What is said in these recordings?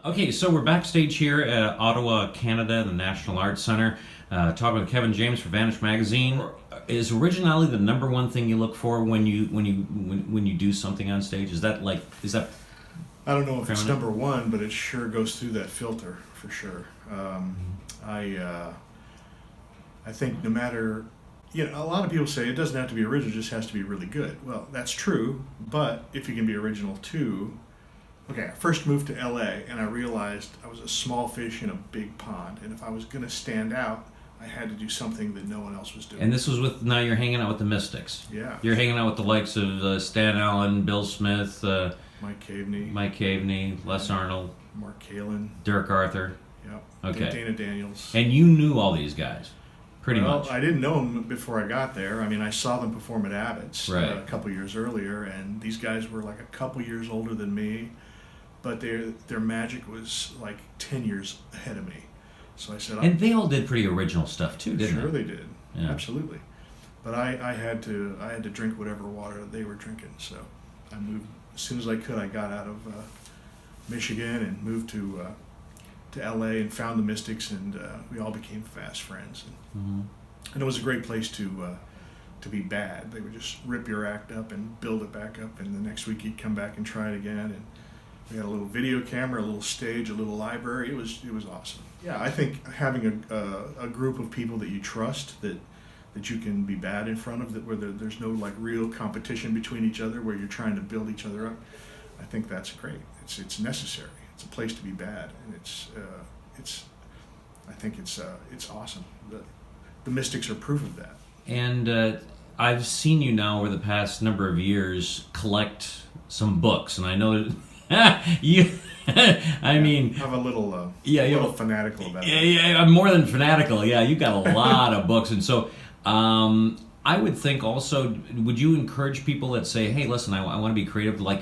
Okay, so we're backstage here at Ottawa, Canada, the National Arts Center, talking with Kevin James for VANISH Magazine. Is originality the number one thing you look for when you do something on stage? Is that I don't know if it's permanent? number one, but it sure goes through that filter for sure. I think no matter, a lot of people say it doesn't have to be original; it just has to be really good. Well, that's true, but if you can be original too. Okay, I first moved to LA and I realized I was a small fish in a big pond, and if I was going to stand out, I had to do something that no one else was doing. And this was with, now you're hanging out with the Mystics. Yeah. You're hanging out with the likes of Stan Allen, Bill Smith, Mike Caveney, Les Arnold, Mark Kalin, Dirk Arthur. yep, Okay. Dana Daniels. And you knew all these guys, pretty Well, much. I didn't know them before I got there. I mean, I saw them perform at Abbott's Right. a couple years earlier, and these guys were like a couple years older than me, but their magic was like 10 years ahead of me. So I said, And they all did pretty original stuff too, didn't sure they? they did, Yeah. absolutely. But I had to drink whatever water they were drinking. So I moved as soon as I could. I got out of Michigan and moved to LA and found the Mystics, and we all became fast friends. And it was a great place to be bad. They would just rip your act up and build it back up, and the next week you'd come back and try it again. And we had a little video camera, a little stage, a little library. It was awesome. Yeah, I think having a group of people that you trust, that you can be bad in front of, that where there's no like real competition between each other, where you're trying to build each other up. I think that's great. It's necessary. It's a place to be bad, and I think it's awesome. The Mystics are proof of that. And I've seen you now over the past number of years collect some books, and I know that you. I mean, I'm a little yeah, a you little know, fanatical about yeah, it. yeah, I'm more than fanatical. Yeah, you got a lot of books, and so I would think also, would you encourage people that say, "Hey, listen, I want to be creative"? Like,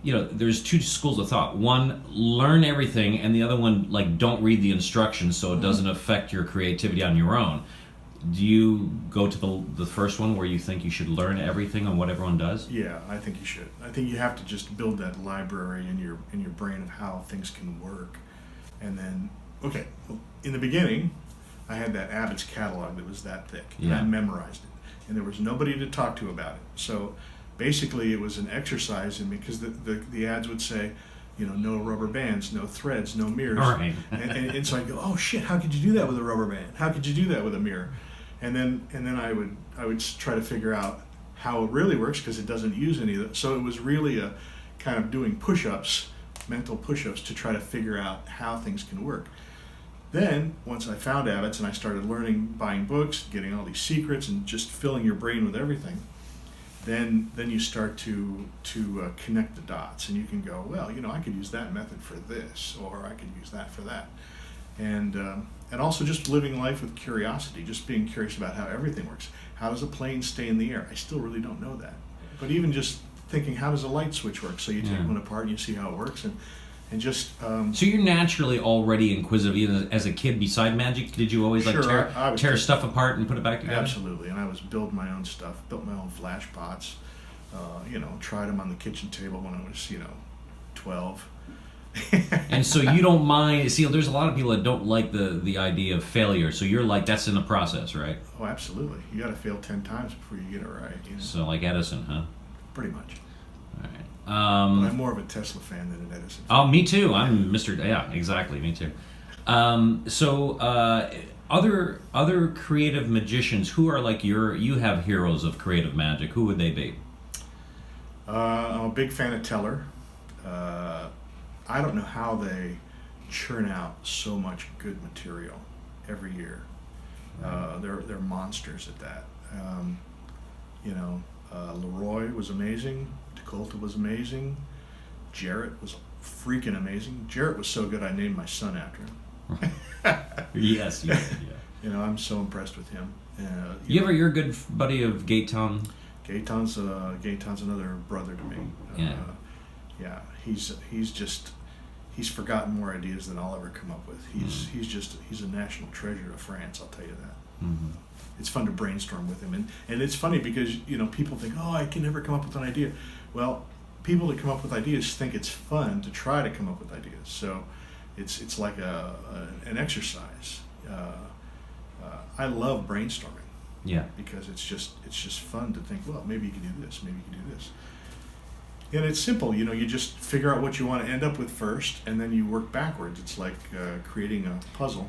there's two schools of thought. One, learn everything, and the other one, like, don't read the instructions so it doesn't affect your creativity on your own. Do you go to the first one where you think you should learn everything on what everyone does? Yeah, I think you should. I think you have to just build that library in your brain of how things can work, and then well, in the beginning, I had that Abbott's catalog that was that thick, and Yeah. I memorized it, and there was nobody to talk to about it. So basically, it was an exercise in me, because the ads would say, no rubber bands, no threads, no mirrors. All right. and so I go, oh shit, how could you do that with a rubber band? How could you do that with a mirror? And then I would try to figure out how it really works, because it doesn't use any of that. So it was really a kind of doing push-ups, mental push-ups, to try to figure out how things can work. Then once I found Abbott's and I started learning, buying books, getting all these secrets, and just filling your brain with everything, then you start to connect the dots, and you can go, well, I could use that method for this, or I could use that for that. And also just living life with curiosity, just being curious about how everything works. How does a plane stay in the air? I still really don't know that. But even just thinking, how does a light switch work? So you take one apart and you see how it works, and just... So you're naturally already inquisitive. Even as a kid, beside magic, did you always Sure, I would tear think- stuff apart and put it back together? Absolutely, and I was building my own stuff, built my own flash pots, tried them on the kitchen table when I was, 12. And so you don't mind. See, there's a lot of people that don't like the idea of failure. So you're like, that's in the process, right? Oh, absolutely. You got to fail 10 times before you get it right. So like Edison, huh? Pretty much. All right. But I'm more of a Tesla fan than an Edison fan. Oh, me too. I'm Mr. Yeah, exactly. Me too. Other creative magicians who are like you have heroes of creative magic. Who would they be? I'm a big fan of Teller. I don't know how they churn out so much good material every year. They're monsters at that. Leroy was amazing. Decolta was amazing. Jarrett was freaking amazing. Jarrett was so good I named my son after him. Yes, yeah. I'm so impressed with him. You're a good buddy of Gayton. Gaetan's another brother to me. Yeah. He's forgotten more ideas than I'll ever come up with. He's a national treasure of France, I'll tell you that. Mm-hmm. It's fun to brainstorm with him, and it's funny because people think, oh, I can never come up with an idea. Well, people that come up with ideas think it's fun to try to come up with ideas. So it's like an exercise. I love brainstorming. Yeah. Because it's just fun to think, well, maybe you can do this, maybe you can do this. And it's simple, you know, you just figure out what you want to end up with first, and then you work backwards. It's like creating a puzzle.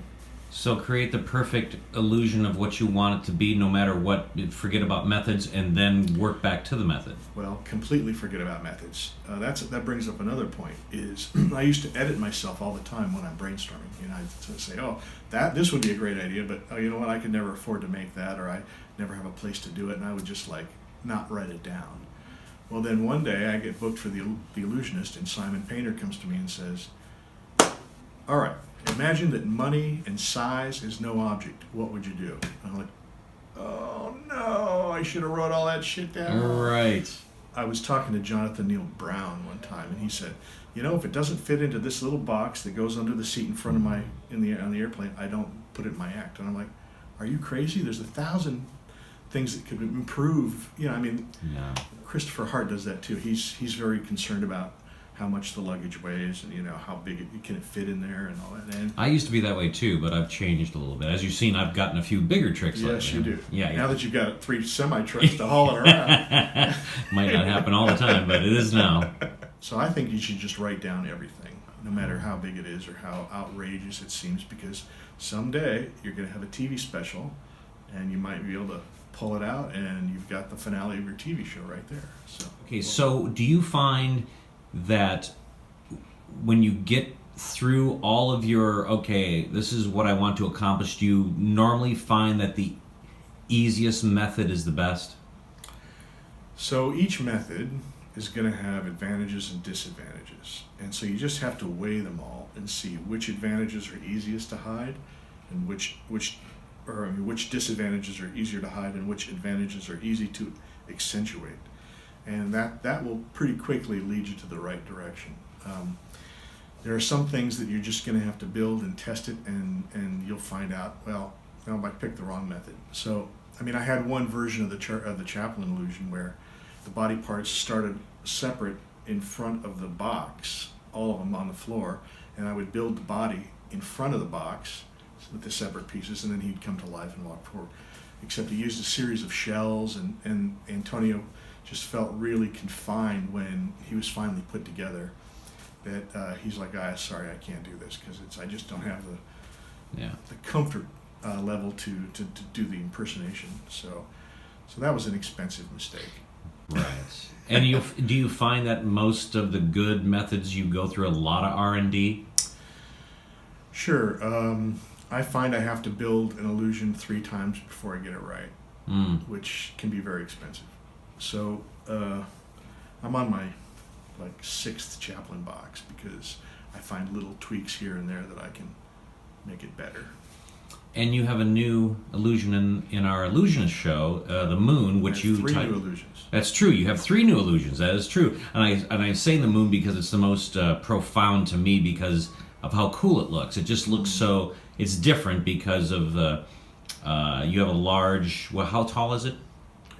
So create the perfect illusion of what you want it to be, no matter what. Forget about methods, and then work back to the method. Well, completely forget about methods. That brings up another point. Is I used to edit myself all the time when I'm brainstorming. You know, I'd say, "Oh, this would be a great idea," but you know what? I could never afford to make that, or I never have a place to do it, and I would just like not write it down. Well, then one day I get booked for the Illusionist, and Simon Painter comes to me and says, "All right. Imagine that money and size is no object. What would you do?" I'm like, oh no, I should have wrote all that shit down. Right. I was talking to Jonathan Neal Brown one time, and he said, you know, if it doesn't fit into this little box that goes under the seat in front of on the airplane, I don't put it in my act. And I'm like, are you crazy? There's 1,000 things that could improve. You know, I mean, Yeah. Christopher Hart does that too. He's very concerned about how much the luggage weighs, and you know how big it can fit in there and all that. And I used to be that way too, but I've changed a little bit. As you've seen, I've gotten a few bigger tricks. yes, lately. you do. Yeah. Now that you've got 3 semi trucks to haul it around. Might not happen all the time, but it is now. So I think you should just write down everything, no matter how big it is or how outrageous it seems, because someday you're going to have a TV special, and you might be able to pull it out, and you've got the finale of your TV show right there. So Okay, so do you find that when you get through all of your, okay, this is what I want to accomplish, do you normally find that the easiest method is the best? So each method is going to have advantages and disadvantages, and so you just have to weigh them all and see which advantages are easiest to hide, and which disadvantages are easier to hide, and which advantages are easy to accentuate, and that will pretty quickly lead you to the right direction. There are some things that you're just going to have to build and test it, and you'll find out, well, I picked the wrong method. So, I mean, I had one version of the Chaplin illusion where the body parts started separate in front of the box, all of them on the floor, and I would build the body in front of the box with the separate pieces, and then he'd come to life and walk forward. Except he used a series of shells, and Antonio just felt really confined when he was finally put together. That he's like, sorry, I can't do this because I just don't have the comfort level to do the impersonation. So that was an expensive mistake. Right. And do you find that most of the good methods you go through a lot of R&D? Sure. I find I have to build an illusion 3 times before I get it right, which can be very expensive. So I'm on my 6th Chaplin box because I find little tweaks here and there that I can make it better. And you have a new illusion in our illusionist show, the Moon, which you 3 new illusions. That's true. You have 3 new illusions. That is true. And I say the Moon because it's the most profound to me because of how cool it looks. It just looks so. It's different because of the. You have a large. Well, how tall is it?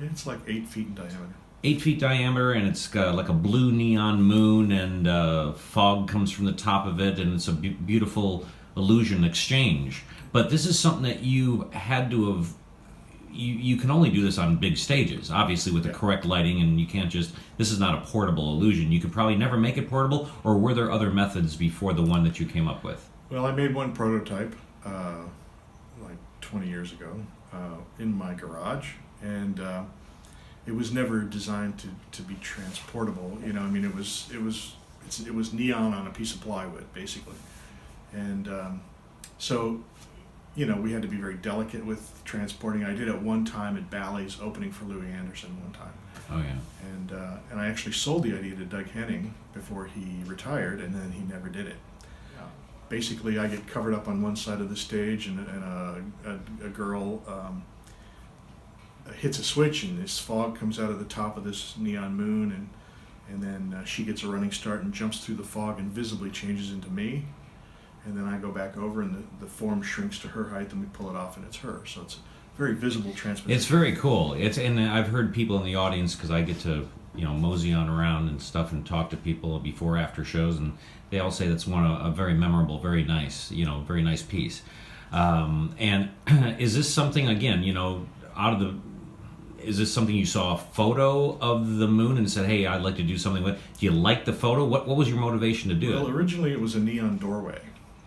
It's like 8 feet in diameter. 8 feet diameter, and it's got like a blue neon moon, and fog comes from the top of it, and it's a beautiful illusion exchange. But this is something that you had to have. You can only do this on big stages, obviously with the correct lighting, and you can't just. This is not a portable illusion. You could probably never make it portable, or were there other methods before the one that you came up with? Well, I made one prototype 20 years ago in my garage, and it was never designed to be transportable. You know, I mean, it was neon on a piece of plywood, basically, and so. You know, we had to be very delicate with transporting. I did it one time at Bally's opening for Louis Anderson one time. Oh yeah. And I actually sold the idea to Doug Henning before he retired, and then he never did it. Yeah. Basically, I get covered up on one side of the stage, and a girl hits a switch, and this fog comes out of the top of this neon moon, and then she gets a running start and jumps through the fog and visibly changes into me. And then I go back over, and the form shrinks to her height, and we pull it off, and it's her. So it's a very visible transposition. It's very cool. And I've heard people in the audience, because I get to mosey on around and stuff and talk to people before, after shows, and they all say that's a very memorable, very nice, very nice piece. And is this something, again, is this something you saw a photo of the moon and said, hey, I'd like to do something with? Do you like the photo? What was your motivation to do it? Well, originally it was a neon doorway,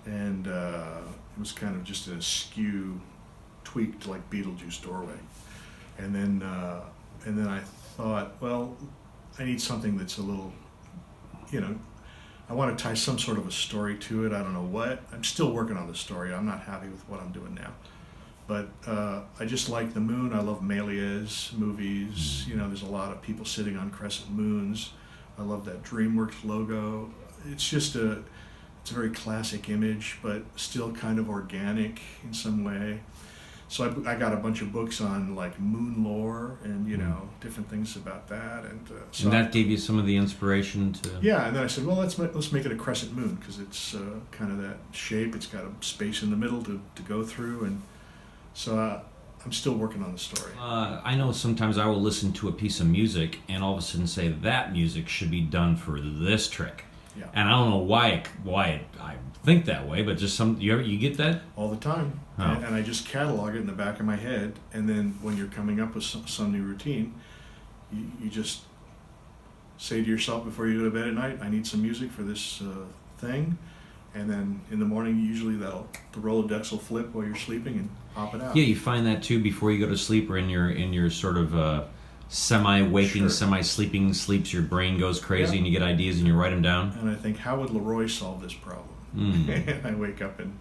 and it was kind of just a askew, tweaked like Beetlejuice doorway. And then I thought, well, I need something that's a little, I want to tie some sort of a story to it. I don't know what. I'm still working on the story. I'm not happy with what I'm doing now. But I just like the moon. I love Méliès movies. There's a lot of people sitting on crescent moons. I love that DreamWorks logo. It's a very classic image, but still kind of organic in some way. So I got a bunch of books on like moon lore and different things about that, and so and that gave you some of the inspiration to. Yeah, and then I said, well, let's make it a crescent moon because it's kind of that shape. It's got a space in the middle to go through, and so I'm still working on the story. I know sometimes I will listen to a piece of music and all of a sudden say that music should be done for this trick. Yeah. And I don't know why I think that way, but just you get that all the time. Oh. And I just catalog it in the back of my head, and then when you're coming up with some new routine, you just say to yourself before you go to bed at night, I need some music for this thing, and then in the morning usually the Rolodex will flip while you're sleeping and pop it out. Yeah, you find that too before you go to sleep, or in your sort of semi-waking, Sure. semi-sleeping sleeps. Your brain goes crazy, Yeah. and you get ideas and you write them down. And I think, how would Leroy solve this problem? And I wake up and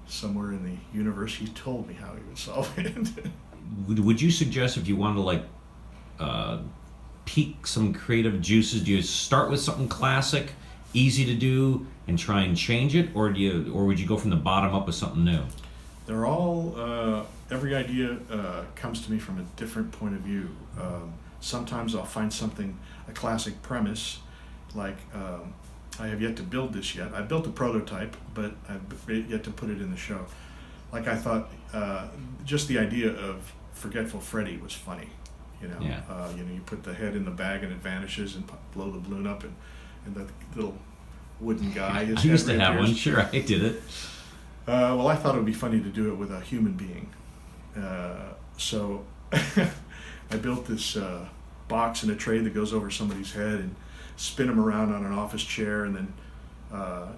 somewhere in the universe he told me how he would solve it. Would you suggest, if you wanted to peak some creative juices, do you start with something classic, easy to do, and try and change it, or would you go from the bottom up with something new? They're all, every idea comes to me from a different point of view. Sometimes I'll find a classic premise, like I have yet to build this yet. I built a prototype, but I've yet to put it in the show. Like I thought, just the idea of Forgetful Freddy was funny. Yeah. You put the head in the bag and it vanishes and blow the balloon up, and that little wooden guy. I used to have one. Sure, I did it. Well, I thought it would be funny to do it with a human being. So I built this box and a tray that goes over somebody's head and spin them around on an office chair, and then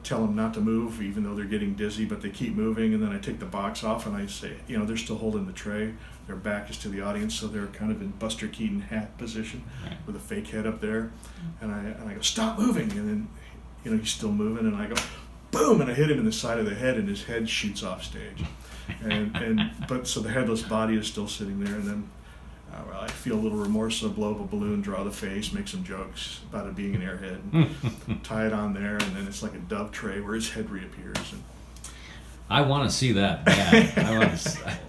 tell them not to move even though they're getting dizzy, but they keep moving. And then I take the box off and I say, they're still holding the tray. Their back is to the audience, so they're kind of in Buster Keaton hat position, right, with a fake head up there. And I go, stop moving. And then, he's still moving, and I go, boom, and I hit him in the side of the head, and his head shoots off stage. But so the headless body is still sitting there, and then I feel a little remorse, so blow up a balloon, draw the face, make some jokes about it being an airhead, and tie it on there, and then it's like a dove tray where his head reappears. And I want to see that.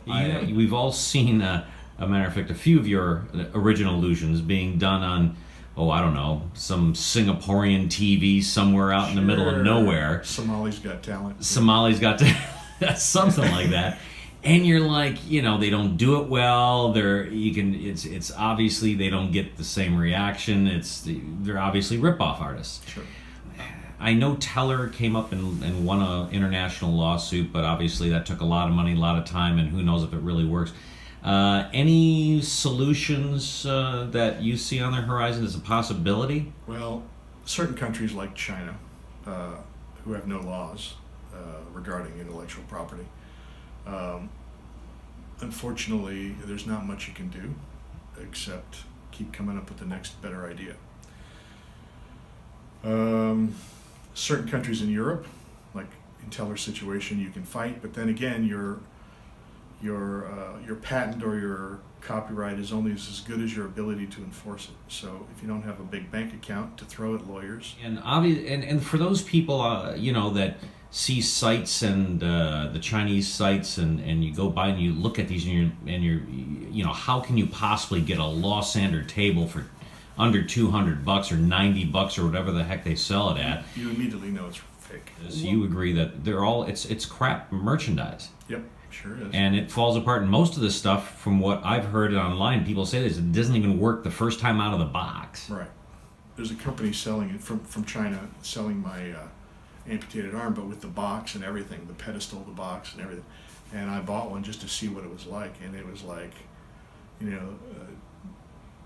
Yeah, we've all seen, a matter of fact, a few of your original illusions being done on, I don't know, some Singaporean TV somewhere out in the middle of nowhere. Somali's Got Talent. Somali's Got something like that. And you're like, they don't do it well. It's obviously they don't get the same reaction. They're obviously rip-off artists. Sure. I know Teller came up and won an international lawsuit, but obviously that took a lot of money, a lot of time, and who knows if it really works. Any solutions that you see on the horizon as a possibility? Well, certain countries like China, who have no laws regarding intellectual property, unfortunately, there's not much you can do except keep coming up with the next better idea. Certain countries in Europe, like in Teller's situation, you can fight, but then again, your patent or your copyright is only as good as your ability to enforce it. So if you don't have a big bank account to throw at lawyers, and for those people that see sites and the Chinese sites, and you go by and you look at these and you're how can you possibly get a law sander table for under $200 or $90 or whatever the heck they sell it at? You immediately know it's fake. So you agree that they're all it's crap merchandise. Yep. Sure is. And it falls apart. And most of this stuff, from what I've heard online, people say this, it doesn't even work the first time out of the box. Right. There's a company selling it from China, selling my amputated arm, but with the box and everything, the pedestal, the box, and everything. And I bought one just to see what it was like, and it was like,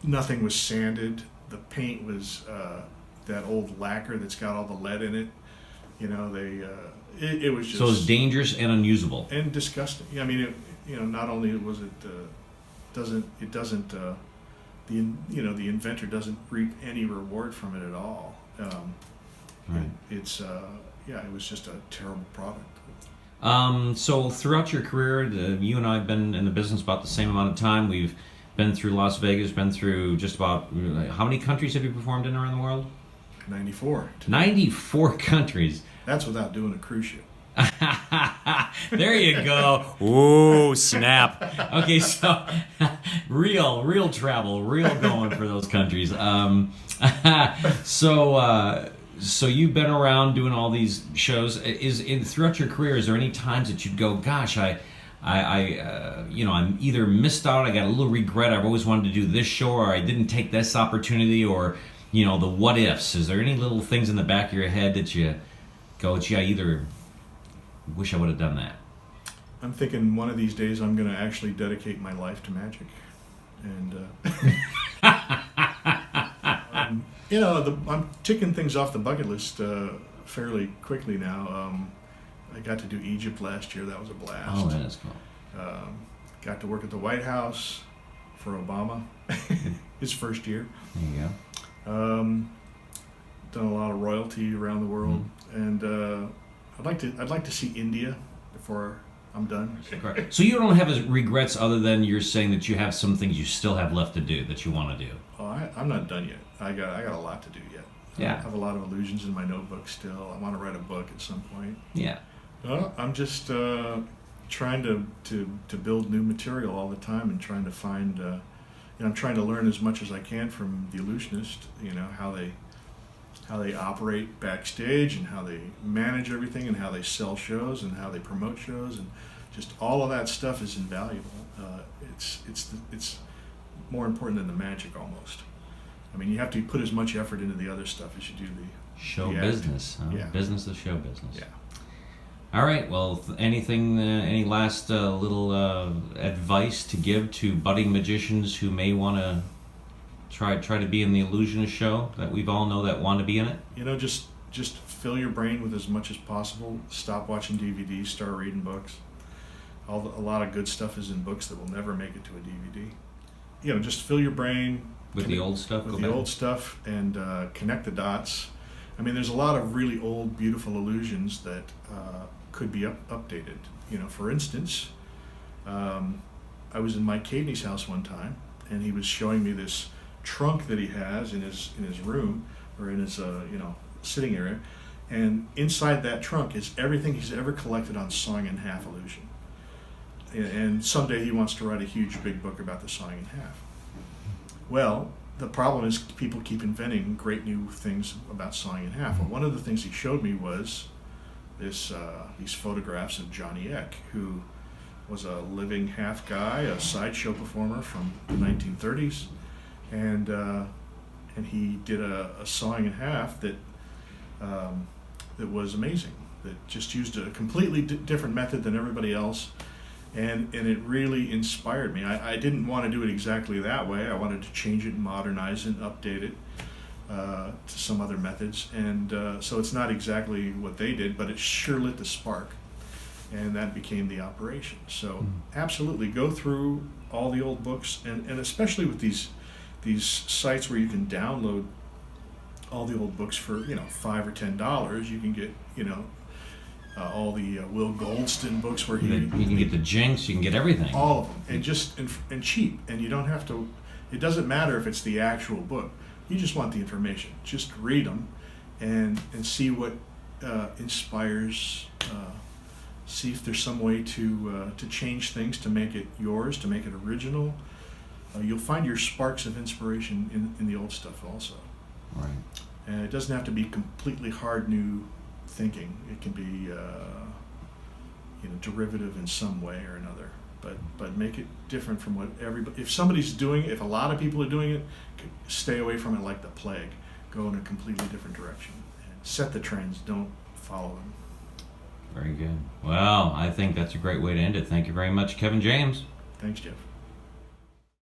nothing was sanded. The paint was that old lacquer that's got all the lead in it. It was just so it's dangerous and unusable and disgusting. I mean, not only was it the inventor doesn't reap any reward from it at all. Right. It was just a terrible product. So throughout your career, you and I have been in the business about the same amount of time. We've been through Las Vegas, been through just about, how many countries have you performed in around the world? 94. 94 countries. That's without doing a cruise ship. There you go. Ooh, snap. Okay, so real travel, real going for those countries. So you've been around doing all these shows. Throughout your career, is there any times that you'd go, gosh, I'm either missed out, I got a little regret, I've always wanted to do this show, or I didn't take this opportunity, or the what ifs? Is there any little things in the back of your head that you go, gee, I either wish I would have done that? I'm thinking one of these days I'm going to actually dedicate my life to magic, and I'm ticking things off the bucket list fairly quickly now. I got to do Egypt last year. That was a blast. Oh, that's cool. Got to work at the White House for Obama, his first year. There you go. Done a lot of royalty around the world, and I'd like to see India before I'm done. Right. So you don't have regrets other than you're saying that you have some things you still have left to do that you want to do. Oh, I'm not done yet. I got a lot to do yet. Yeah. I have a lot of illusions in my notebook still. I want to write a book at some point. Yeah. I'm just trying to build new material all the time, and trying to find. I'm trying to learn as much as I can from the illusionist. How they operate backstage, and how they manage everything, and how they sell shows, and how they promote shows, and just all of that stuff is invaluable. It's more important than the magic almost. I mean, you have to put as much effort into the other stuff as you do the show the business. Yeah. Business is show business. Yeah. All right. Well, any last little advice to give to budding magicians who may want to try to be in the illusionist show that we've all know that want to be in it? Just fill your brain with as much as possible. Stop watching DVDs. Start reading books. A lot of good stuff is in books that will never make it to a DVD. Just fill your brain with the old stuff. Old stuff, and connect the dots. I mean, there's a lot of really old, beautiful illusions that could be updated. For instance, I was in Mike Cadeney's house one time, and he was showing me this trunk that he has in his room, or in his sitting area, and inside that trunk is everything he's ever collected on sawing in half illusion. And someday he wants to write a huge big book about the sawing in half. Well, the problem is people keep inventing great new things about sawing in half. Well, one of the things he showed me was these photographs of Johnny Eck, who was a living half guy, a sideshow performer from the 1930s, and he did a sawing in half that was amazing. That just used a completely different method than everybody else. And it really inspired me. I didn't want to do it exactly that way. I wanted to change it, modernize it, update it to some other methods. And so it's not exactly what they did, but it sure lit the spark. And that became the operation. So absolutely, go through all the old books, and especially with these sites where you can download all the old books for $5 or $10. You can get all the Will Goldston books where you can get the Jinx, you can get everything. All of them, and cheap, and you don't have to. It doesn't matter if it's the actual book. You just want the information. Just read them, and see what inspires. See if there's some way to change things, to make it yours, to make it original. You'll find your sparks of inspiration in the old stuff also. Right. And it doesn't have to be completely hard new thinking. It can be, derivative in some way or another. But make it different from what everybody. If somebody's doing it, if a lot of people are doing it, stay away from it like the plague. Go in a completely different direction and set the trends. Don't follow them. Very good. Well, I think that's a great way to end it. Thank you very much, Kevin James. Thanks, Jeff.